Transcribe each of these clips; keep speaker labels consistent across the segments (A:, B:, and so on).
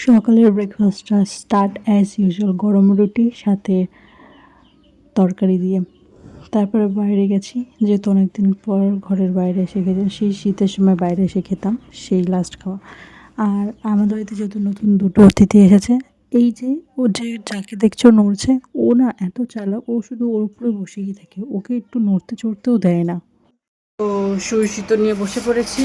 A: সকালের ব্রেকফাস্টটা start as usual গরম রুটি সাথে তরকারি দিয়ে। তারপরে বাইরে গেছি, যেহেতু অনেকদিন পর ঘরের বাইরে এসে খেতে, সেই শীতের সময় বাইরে এসে খেতাম, সেই লাস্ট খাওয়া। আর আমাদের বাড়িতে যেহেতু নতুন দুটো অতিথি এসেছে, এই যে ও যে যাকে দেখছো নড়ছে, ও না এত চালাক, ও শুধু ওর উপরে বসেই থাকে, ওকে একটু নড়তে চড়তেও দেয় না। তো সুশীত নিয়ে বসে পড়েছি।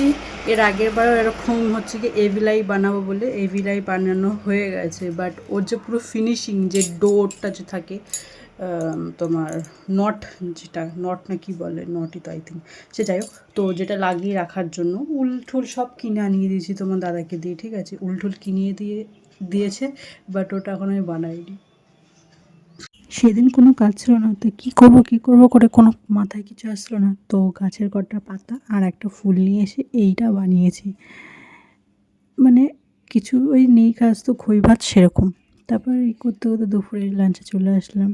A: এর আগের বারও এরকম হচ্ছে কি এভিলাই বানাবো বলে এভিলাই বানানো হয়ে গেছে, বাট ওর যে পুরো ফিনিশিং যে ডোরটা যে থাকে তোমার নট, যেটা নট না কি বলে, নটই তো আই থিঙ্ক, সে যাই হোক, তো যেটা লাগিয়ে রাখার জন্য উল ঠুল সব কিনে আনিয়ে দিয়েছি তোমার দাদাকে দিয়ে, ঠিক আছে, উল ঠুল কিনিয়ে দিয়েছে, বাট ওটা এখন আমি বানাইনি। সেদিন কোনো কাজ ছিল না, তো কী করবো করে কোনো মাথায় কিছু আসলো না, তো গাছের কটা পাতা আর একটা ফুল নিয়ে এসে এইটা বানিয়েছি। মানে কিছু ওই নেই কাজ তো খই ভাত সেরকম। তারপর এই করতে করতে দুপুরের লাঞ্চে চলে আসলাম।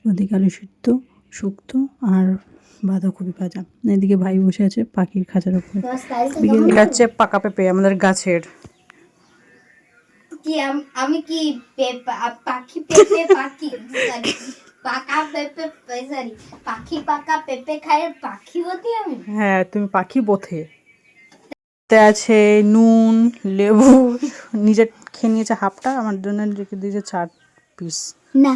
A: ওদিকে আলু সিদ্ধ, শুক্তো আর বাঁধাকপি ভাজা। এদিকে ভাই বসে আছে পাখির খাঁচার উপরে। বিকেলে হচ্ছে পাকা পেঁপে আমাদের গাছের।
B: কি আমি কি পাখি পেঁপে পাখি পাকা পেঁপে সরি পাখি পাকা পেঁপে খায় পাখি বলি আমি?
A: হ্যাঁ, তুমি পাখি বোথে। তে আছে নুন, লেবু, নিজে খেয়ে নিয়েছে হাফটা, আমার জন্য রেখে দিয়েছে 4 পিস।
B: না